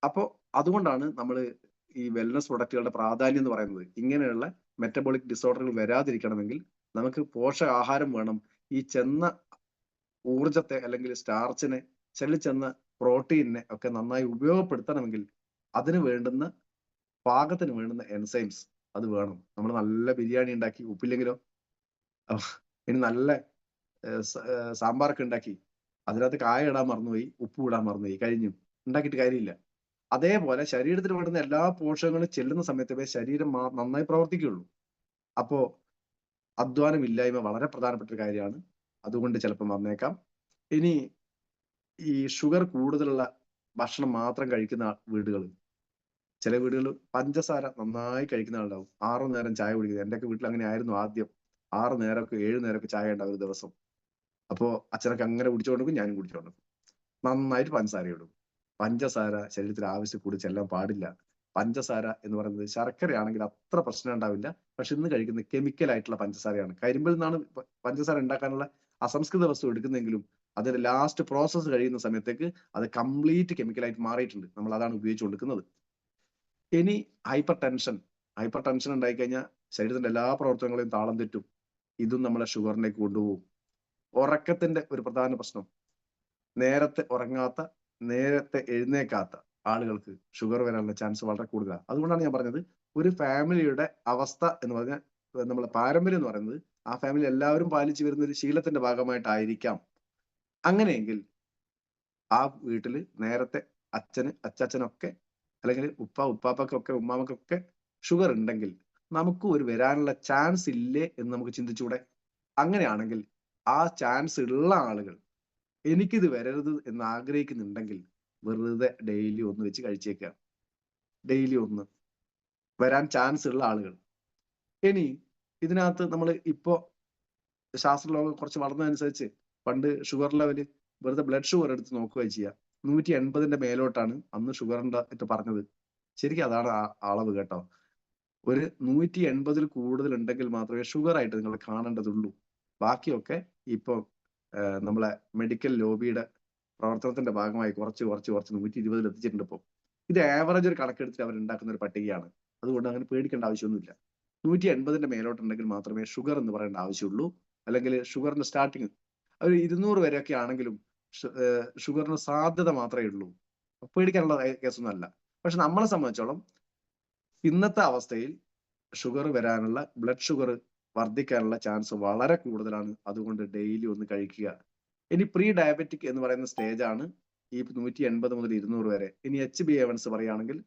അപ്പോൾ അതുകൊണ്ടാണ് നമ്മൾ ഈ വെൽനസ് പ്രൊഡക്റ്റുകളുടെ പ്രാധാന്യം എന്ന് പറയുന്നത്. ഇങ്ങനെയുള്ള മെറ്റബോളിക് ഡിസോർഡറുകൾ വരാതിരിക്കണമെങ്കിൽ നമുക്ക് പോഷകാഹാരം വേണം. ഈ ചെന്ന ഊർജത്തെ അല്ലെങ്കിൽ സ്റ്റാർച്ചിനെ, സെല്ലിൽ ചെന്ന പ്രോട്ടീനിനെ ഒക്കെ നന്നായി ഉപയോഗപ്പെടുത്തണമെങ്കിൽ അതിന് വേണ്ടുന്ന പാകത്തിന് വേണ്ടുന്ന എൻസൈംസ് അത് വേണം. നമ്മൾ നല്ല ബിരിയാണി ഉണ്ടാക്കി ഉപ്പില്ലെങ്കിലോ, ഇനി നല്ല സാമ്പാറൊക്കെ ഉണ്ടാക്കി അതിനകത്ത് കായ ഇടാൻ മറന്നുപോയി, ഉപ്പ് ഇടാൻ മറന്നുപോയി, കഴിഞ്ഞു, ഉണ്ടാക്കിയിട്ട് കാര്യമില്ല. അതേപോലെ ശരീരത്തിന് വേണ്ടുന്ന എല്ലാ പോഷകങ്ങളും ചെല്ലുന്ന സമയത്തേ ശരീരം നന്നായി പ്രവർത്തിക്കുകയുള്ളൂ. അപ്പോ അധ്വാനമില്ലായ്മ വളരെ പ്രധാനപ്പെട്ട ഒരു കാര്യമാണ്. അതുകൊണ്ട് ചിലപ്പം വന്നേക്കാം. ഇനി ഈ ഷുഗർ കൂടുതലുള്ള ഭക്ഷണം മാത്രം കഴിക്കുന്ന വീടുകൾ, ചില വീടുകൾ പഞ്ചസാര നന്നായി കഴിക്കുന്ന ആളുണ്ടാവും. 6 നേരം ചായ കുടിക്കുന്നത്. എന്റെയൊക്കെ വീട്ടിൽ അങ്ങനെ ആയിരുന്നു ആദ്യം. 6 നേരമൊക്കെ 7 നേരമൊക്കെ ചായ ഉണ്ടാവും ഒരു ദിവസം. അപ്പോ അച്ഛനൊക്കെ അങ്ങനെ കുടിച്ചുകൊണ്ടിരിക്കും, ഞാനും കുടിച്ചുകൊണ്ടിരിക്കും. നന്നായിട്ട് പഞ്ചസാര ഇടും. പഞ്ചസാര ശരീരത്തിൽ ആവശ്യം കൂടി ചെല്ലാൻ പാടില്ല. പഞ്ചസാര എന്ന് പറയുന്നത് ശർക്കരയാണെങ്കിൽ അത്ര പ്രശ്നം ഉണ്ടാവില്ല. പക്ഷെ ഇന്ന് കഴിക്കുന്നത് കെമിക്കൽ ആയിട്ടുള്ള പഞ്ചസാരയാണ്. കരിമ്പിൽ നിന്നാണ് പഞ്ചസാര ഉണ്ടാക്കാനുള്ള അസംസ്കൃത വസ്തു എടുക്കുന്നെങ്കിലും അതിന്റെ ലാസ്റ്റ് പ്രോസസ്സ് കഴിയുന്ന സമയത്തേക്ക് അത് കംപ്ലീറ്റ് കെമിക്കലായിട്ട് മാറിയിട്ടുണ്ട്. നമ്മൾ അതാണ് ഉപയോഗിച്ചുകൊണ്ടിരിക്കുന്നത്. ഇനി ഹൈപ്പർ ടെൻഷൻ ഉണ്ടായി കഴിഞ്ഞാൽ ശരീരത്തിന്റെ എല്ലാ പ്രവർത്തനങ്ങളെയും താളം തെറ്റും. ഇതും നമ്മളെ ഷുഗറിലേക്ക് കൊണ്ടുപോകും. ഉറക്കത്തിന്റെ ഒരു പ്രധാന പ്രശ്നം, നേരത്തെ ഉറങ്ങാത്ത, നേരത്തെ എഴുന്നേക്കാത്ത ആളുകൾക്ക് ഷുഗർ വരാനുള്ള ചാൻസ് വളരെ കൂടുതലാണ്. അതുകൊണ്ടാണ് ഞാൻ പറഞ്ഞത്, ഒരു ഫാമിലിയുടെ അവസ്ഥ എന്ന് പറഞ്ഞാൽ, നമ്മളെ പാരമ്പര്യം എന്ന് പറയുന്നത് ആ ഫാമിലി എല്ലാവരും പാലിച്ചു വരുന്ന ഒരു ശീലത്തിന്റെ ഭാഗമായിട്ടായിരിക്കാം. അങ്ങനെയെങ്കിൽ ആ വീട്ടിൽ നേരത്തെ അച്ഛനൊക്കെ അല്ലെങ്കിൽ ഉപ്പാപ്പക്കൊക്കെ ഉമ്മാമക്കൊക്കെ ഷുഗർ ഉണ്ടെങ്കിൽ നമുക്ക് ഒരു വരാനുള്ള ചാൻസ് ഇല്ലേ എന്ന് നമുക്ക് ചിന്തിച്ചൂടെ? അങ്ങനെയാണെങ്കിൽ ആ ചാൻസ് ഉള്ള ആളുകൾ എനിക്കിത് വരരുത് എന്ന് ആഗ്രഹിക്കുന്നുണ്ടെങ്കിൽ വെറുതെ ഡെയിലി ഒന്ന് വെച്ച് കഴിച്ചേക്കുക. ഡെയിലി ഒന്ന് വരാൻ ചാൻസ് ഉള്ള ആളുകൾ. ഇനി ഇതിനകത്ത് നമ്മൾ ഇപ്പോ ശാസ്ത്രലോകം കുറച്ച് വളർന്നതനുസരിച്ച് പണ്ട് ഷുഗർ ലെവല് വെറുതെ ബ്ലഡ് ഷുഗർ എടുത്ത് നോക്കുക ചെയ്യുക. 180 മേലോട്ടാണ് അന്ന് ഷുഗറിന്റെ ഇത് പറഞ്ഞത്. ശരിക്കും അതാണ് ആ അളവ് കേട്ടോ. ഒരു 180 കൂടുതൽ ഉണ്ടെങ്കിൽ മാത്രമേ ഷുഗർ ആയിട്ട് നിങ്ങൾ കാണേണ്ടതുള്ളൂ. ബാക്കിയൊക്കെ ഇപ്പൊ നമ്മളെ മെഡിക്കൽ ലോബിയുടെ പ്രവർത്തനത്തിന്റെ ഭാഗമായി കുറച്ച് 120 എത്തിച്ചിട്ടുണ്ട് ഇപ്പൊ. ഇത് ആവറേജ് ഒരു കണക്കെടുത്തിട്ട് അവർ ഉണ്ടാക്കുന്ന ഒരു പട്ടികയാണ്. അതുകൊണ്ട് അങ്ങനെ പേടിക്കേണ്ട ആവശ്യമൊന്നുമില്ല. 180 മേലോട്ടുണ്ടെങ്കിൽ മാത്രമേ ഷുഗർ എന്ന് പറയേണ്ട ആവശ്യമുള്ളൂ. അല്ലെങ്കിൽ ഷുഗറിന്റെ സ്റ്റാർട്ടിങ് ഒരു 200 വരെയൊക്കെ ആണെങ്കിലും ഷുഗറിന് സാധ്യത മാത്രമേ ഉള്ളൂ. പേടിക്കാനുള്ള കേസൊന്നും അല്ല. പക്ഷെ നമ്മളെ സംബന്ധിച്ചോളം ഇന്നത്തെ അവസ്ഥയിൽ ഷുഗർ വരാനുള്ള, ബ്ലഡ് ഷുഗർ വർദ്ധിക്കാനുള്ള ചാൻസ് വളരെ കൂടുതലാണ്. അതുകൊണ്ട് ഡെയിലി ഒന്ന് കഴിക്കുക. ഇനി പ്രീ ഡയബറ്റിക് എന്ന് പറയുന്ന സ്റ്റേജ് ആണ് ഈ 180 മുതൽ 200 വരെ. ഇനി HbA1c പറയുകയാണെങ്കിൽ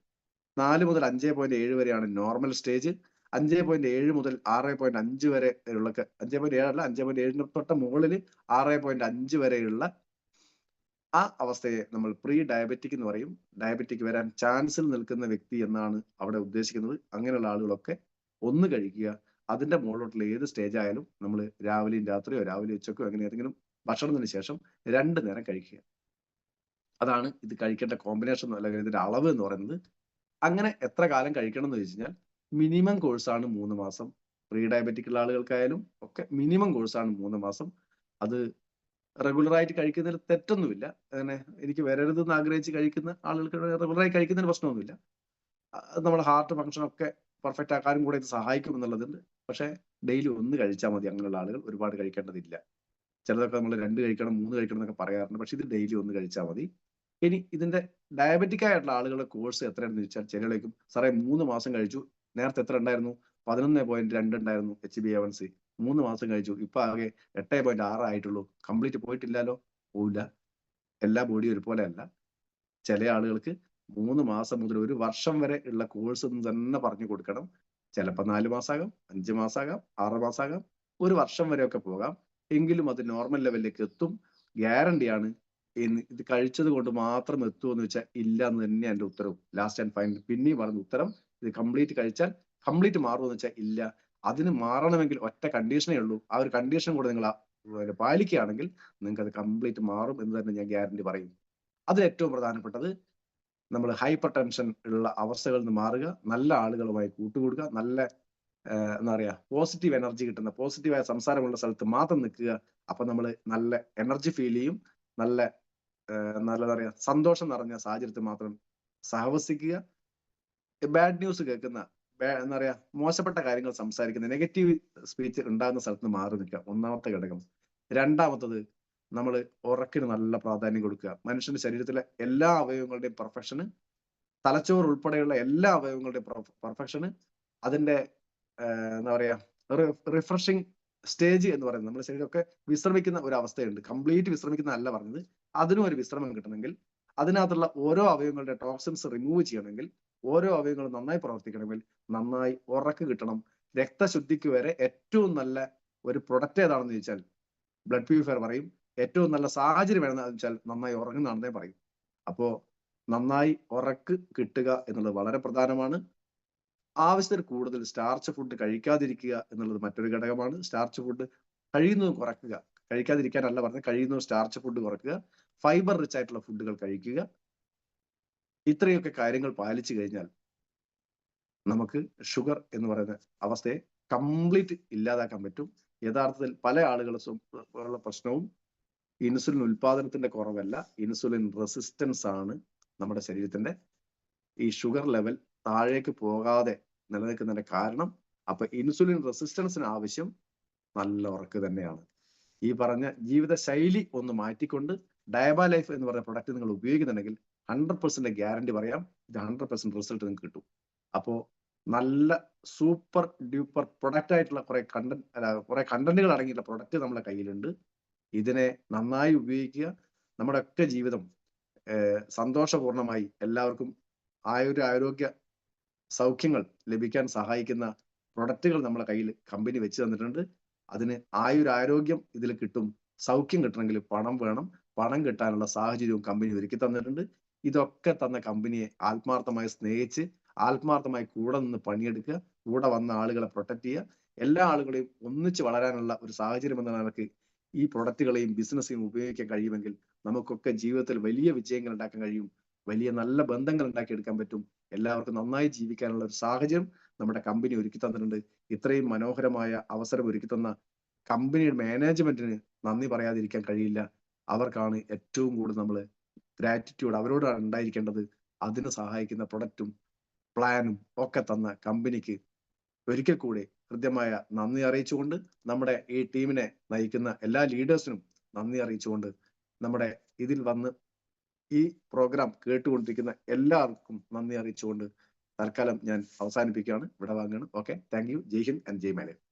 4 മുതൽ 5.7 വരെയാണ് നോർമൽ സ്റ്റേജ്. 5.7 മുതൽ 6.5 വരെ ഉള്ള 5.7 അല്ല, 5.7 തൊട്ട് മുകളിൽ 6.5 വരെയുള്ള ആ അവസ്ഥയെ നമ്മൾ പ്രീ ഡയബറ്റിക് എന്ന് പറയും. ഡയബറ്റിക് വരാൻ ചാൻസിൽ നിൽക്കുന്ന വ്യക്തി എന്നാണ് അവിടെ ഉദ്ദേശിക്കുന്നത്. അങ്ങനെയുള്ള ആളുകളൊക്കെ ഒന്ന് കഴിക്കുക. അതിന്റെ മുകളിലോട്ടുള്ള ഏത് സ്റ്റേജ് ആയാലും നമ്മൾ രാവിലെയും രാത്രിയോ രാവിലെ ഉച്ചക്കോ അങ്ങനെ ഏതെങ്കിലും ഭക്ഷണത്തിന് ശേഷം 2 നേരം കഴിക്കുക. അതാണ് ഇത് കഴിക്കേണ്ട കോമ്പിനേഷൻ അല്ലെങ്കിൽ ഇതിന്റെ അളവ് എന്ന് പറയുന്നത്. അങ്ങനെ എത്ര കാലം കഴിക്കണം എന്ന് ചോദിച്ചു കഴിഞ്ഞാൽ മിനിമം കോഴ്സാണ് 3 മാസം. പ്രീ ഡയബറ്റിക് ഉള്ള ആളുകൾക്കായാലും ഒക്കെ മിനിമം കോഴ്സാണ് 3 മാസം. അത് റെഗുലറായിട്ട് കഴിക്കുന്നതിൽ തെറ്റൊന്നുമില്ല. അങ്ങനെ എനിക്ക് വരരുതെന്ന് ആഗ്രഹിച്ച് കഴിക്കുന്ന ആളുകൾക്ക് റെഗുലറായി കഴിക്കുന്നതിന് പ്രശ്നമൊന്നുമില്ല. നമ്മുടെ ഹാർട്ട് ഫംഗ്ഷൻ ഒക്കെ പെർഫെക്റ്റ് ആക്കാനും കൂടെ ഇത് സഹായിക്കും എന്നുള്ളതുണ്ട്. പക്ഷെ ഡെയിലി ഒന്ന് കഴിച്ചാൽ മതി. അങ്ങനെയുള്ള ആളുകൾ ഒരുപാട് കഴിക്കേണ്ടതില്ല. ചിലതൊക്കെ നമ്മൾ 2 കഴിക്കണം 3 കഴിക്കണം എന്നൊക്കെ പറയാറുണ്ട്. പക്ഷെ ഇത് ഡെയിലി ഒന്ന് കഴിച്ചാൽ മതി. ഇനി ഇതിന്റെ ഡയബറ്റിക് ആയിട്ടുള്ള ആളുകളുടെ കോഴ്സ് എത്രയാണെന്ന് ചോദിച്ചാൽ ചിലയിലേക്കും സാറേ 3 മാസം കഴിച്ചു, നേരത്തെ എത്ര ഉണ്ടായിരുന്നു? 11.2 ഉണ്ടായിരുന്നു HbA1c. 3 മാസം കഴിച്ചു, ഇപ്പൊ ആകെ 8.6 ആയിട്ടുള്ളൂ. കംപ്ലീറ്റ് പോയിട്ടില്ലല്ലോ. പോവില്ല. എല്ലാ ബോഡിയും ഒരുപോലെ അല്ല. ചില ആളുകൾക്ക് 3 മാസം മുതൽ 1 വർഷം വരെ ഉള്ള കോഴ്സ് എന്ന് തന്നെ പറഞ്ഞു കൊടുക്കണം. ചിലപ്പോൾ 4 മാസമാകാം, 5 മാസമാകാം, 6 മാസമാകാം, 1 വർഷം വരെയൊക്കെ പോകാം. എങ്കിലും അത് നോർമൽ ലെവലിലേക്ക് എത്തും. ഗ്യാരണ്ടിയാണ്. ഇത് കഴിച്ചത് കൊണ്ട് മാത്രം എത്തുമെന്ന് വെച്ചാൽ ഇല്ല എന്ന് തന്നെയാണ് എന്റെ ഉത്തരവും. ലാസ്റ്റ് ആൻഡ് ഫൈനൽ പിന്നെയും പറഞ്ഞ ഉത്തരം, ഇത് കംപ്ലീറ്റ് കഴിച്ചാൽ കംപ്ലീറ്റ് മാറുമെന്ന് വെച്ചാൽ ഇല്ല. അതിന് മാറണമെങ്കിൽ ഒറ്റ കണ്ടീഷനേ ഉള്ളൂ. ആ ഒരു കണ്ടീഷൻ കൂടെ നിങ്ങൾ പാലിക്കുകയാണെങ്കിൽ നിങ്ങൾക്ക് അത് കംപ്ലീറ്റ് മാറും എന്ന് തന്നെ ഞാൻ ഗ്യാരണ്ടി പറയും. അതിൽ ഏറ്റവും പ്രധാനപ്പെട്ടത് നമ്മൾ ഹൈപ്പർ ടെൻഷൻ ഉള്ള അവസ്ഥകളിൽ നിന്ന് മാറുക, നല്ല ആളുകളുമായി കൂട്ടുകൂടുക, നല്ല എന്താ പറയാ പോസിറ്റീവ് എനർജി കിട്ടുന്ന പോസിറ്റീവായ സംസാരമുള്ള സ്ഥലത്ത് മാത്രം നിൽക്കുക. അപ്പൊ നമ്മൾ നല്ല എനർജി ഫീൽ ചെയ്യും. നല്ല എന്താ പറയാ സന്തോഷം നിറഞ്ഞ സാഹചര്യത്തിൽ മാത്രം സഹവസിക്കുക. ബാഡ് ന്യൂസ് കേൾക്കുന്ന, എന്താ പറയാ മോശപ്പെട്ട കാര്യങ്ങൾ സംസാരിക്കുന്ന, നെഗറ്റീവ് സ്പീച്ച് ഉണ്ടാകുന്ന സ്ഥലത്ത് മാറി നിൽക്കുക. ഒന്നാമത്തെ ഘടകം. രണ്ടാമത്തത് നമ്മൾ ഉറക്കിന് നല്ല പ്രാധാന്യം കൊടുക്കുക. മനുഷ്യന്റെ ശരീരത്തിലെ എല്ലാ അവയവങ്ങളുടെയും പെർഫെക്ഷന്, തലച്ചോറ് ഉൾപ്പെടെയുള്ള എല്ലാ അവയവങ്ങളുടെയും പെർഫെക്ഷന്, അതിന്റെ എന്താ പറയാ റിഫ്രഷിങ് സ്റ്റേജ് എന്ന് പറയുന്നത്, നമ്മുടെ ശരീരമൊക്കെ വിശ്രമിക്കുന്ന ഒരു അവസ്ഥയുണ്ട്. കംപ്ലീറ്റ് വിശ്രമിക്കുന്ന അല്ല പറഞ്ഞത്, അതിനും ഒരു വിശ്രമം കിട്ടണമെങ്കിൽ, അതിനകത്തുള്ള ഓരോ അവയവങ്ങളുടെ ടോക്സിൻസ് റിമൂവ് ചെയ്യണമെങ്കിൽ, ഓരോ അവയവങ്ങളും നന്നായി പ്രവർത്തിക്കണമെങ്കിൽ നന്നായി ഉറക്ക് കിട്ടണം. രക്തശുദ്ധിക്ക് വരെ ഏറ്റവും നല്ല ഒരു പ്രൊഡക്റ്റ് ഏതാണെന്ന് ചോദിച്ചാൽ ബ്ലഡ് പ്യൂരിഫയർ പറയും. ഏറ്റവും നല്ല സാഹചര്യം വേണമെന്ന് വെച്ചാൽ നന്നായി ഉറങ്ങുന്നതാണെന്നേ പറയും. അപ്പോ നന്നായി ഉറക്ക് കിട്ടുക എന്നുള്ളത് വളരെ പ്രധാനമാണ്. ആവശ്യത്തിൽ കൂടുതൽ സ്റ്റാർച്ച് ഫുഡ് കഴിക്കാതിരിക്കുക എന്നുള്ളത് മറ്റൊരു ഘടകമാണ്. സ്റ്റാർച്ച് ഫുഡ് കഴിയുന്നതും കുറയ്ക്കുക. കഴിക്കാതിരിക്കാനല്ല പറഞ്ഞത്, കഴിയുന്നതും സ്റ്റാർച്ച് ഫുഡ് കുറയ്ക്കുക. ഫൈബർ റിച്ച് ആയിട്ടുള്ള ഫുഡുകൾ കഴിക്കുക. ഇത്രയൊക്കെ കാര്യങ്ങൾ പാലിച്ചു കഴിഞ്ഞാൽ നമുക്ക് ഷുഗർ എന്ന് പറയുന്ന അവസ്ഥയെ കംപ്ലീറ്റ് ഇല്ലാതാക്കാൻ പറ്റും. യഥാർത്ഥത്തിൽ പല ആളുകളും ഉള്ള പ്രശ്നവും ഇൻസുലിൻ ഉൽപാദനത്തിന്റെ കുറവല്ല, ഇൻസുലിൻ റെസിസ്റ്റൻസ് ആണ് നമ്മുടെ ശരീരത്തിന്റെ ഈ ഷുഗർ ലെവൽ താഴേക്ക് പോകാതെ നിലനിൽക്കുന്നതിന്റെ കാരണം. അപ്പൊ ഇൻസുലിൻ റെസിസ്റ്റൻസിന് ആവശ്യം നല്ല ഉറക്ക് തന്നെയാണ്. ഈ പറഞ്ഞ ജീവിത ശൈലി ഒന്ന് മാറ്റിക്കൊണ്ട് ഡയബ ലൈഫ് എന്ന് പറയുന്ന പ്രൊഡക്റ്റ് നിങ്ങൾ ഉപയോഗിക്കുന്നുണ്ടെങ്കിൽ 100% ഗ്യാരണ്ടി പറയാം, ഇത് 100% റിസൾട്ട് നിങ്ങൾക്ക് കിട്ടും. അപ്പോ നല്ല സൂപ്പർ ഡ്യൂപ്പർ പ്രൊഡക്റ്റ് ആയിട്ടുള്ള കുറെ കണ്ടന്റുകൾ അടങ്ങിയിട്ടുള്ള പ്രൊഡക്റ്റ് നമ്മുടെ കയ്യിലുണ്ട്. ഇതിനെ നന്നായി ഉപയോഗിക്കുക. നമ്മുടെ ഒക്കെ ജീവിതം സന്തോഷപൂർണമായി എല്ലാവർക്കും ആരോഗ്യ സൗഖ്യങ്ങൾ ലഭിക്കാൻ സഹായിക്കുന്ന പ്രൊഡക്റ്റുകൾ നമ്മളെ കയ്യിൽ കമ്പനി വെച്ച് തന്നിട്ടുണ്ട്. അതിന് ആരോഗ്യം ഇതിൽ കിട്ടും. സൗഖ്യം കിട്ടണമെങ്കിൽ പണം വേണം. പണം കിട്ടാനുള്ള സാഹചര്യവും കമ്പനി ഒരുക്കി തന്നിട്ടുണ്ട്. ഇതൊക്കെ തന്ന കമ്പനിയെ ആത്മാർത്ഥമായി സ്നേഹിച്ച് ആത്മാർത്ഥമായി കൂടെ നിന്ന് പണിയെടുക്കുക, കൂടെ വന്ന ആളുകളെ പ്രൊട്ടക്ട് ചെയ്യുക. എല്ലാ ആളുകളെയും ഒന്നിച്ച് വളരാനുള്ള ഒരു സാഹചര്യം എന്ന നിലക്ക് ഈ പ്രൊഡക്റ്റുകളെയും ബിസിനസ്സെയും ഉപയോഗിക്കാൻ കഴിയുമെങ്കിൽ നമുക്കൊക്കെ ജീവിതത്തിൽ വലിയ വിജയങ്ങൾ ഉണ്ടാക്കാൻ കഴിയും. വലിയ നല്ല ബന്ധങ്ങൾ ഉണ്ടാക്കിയെടുക്കാൻ പറ്റും. എല്ലാവർക്കും നന്നായി ജീവിക്കാനുള്ള ഒരു സാഹചര്യം നമ്മുടെ കമ്പനി ഒരുക്കി തന്നിട്ടുണ്ട്. ഇത്രയും മനോഹരമായ അവസരം ഒരുക്കി തന്ന കമ്പനിയുടെ മാനേജ്മെന്റിന് നന്ദി പറയാതിരിക്കാൻ കഴിയില്ല. അവർക്കാണ് ഏറ്റവും കൂടുതൽ നമ്മൾ ഗ്രാറ്റിറ്റ്യൂഡ് അവരോടാണ് ഉണ്ടായിരിക്കേണ്ടത്. അതിന് സഹായിക്കുന്ന പ്രൊഡക്റ്റും പ്ലാനും ഒക്കെ തന്ന കമ്പനിക്ക് ഒരിക്കൽ കൂടി ഹൃദ്യമായ നന്ദി അറിയിച്ചുകൊണ്ട്, നമ്മുടെ ഈ ടീമിനെ നയിക്കുന്ന എല്ലാ ലീഡേഴ്സിനും നന്ദി അറിയിച്ചുകൊണ്ട്, നമ്മുടെ ഇതിൽ വന്ന് ഈ പ്രോഗ്രാം കേട്ടുകൊണ്ടിരിക്കുന്ന എല്ലാവർക്കും നന്ദി അറിയിച്ചുകൊണ്ട് തൽക്കാലം ഞാൻ അവസാനിപ്പിക്കുകയാണ്, വിടവാങ്ങുകയാണ്. Okay, thank you. Jai Hind and Jai Malayalam.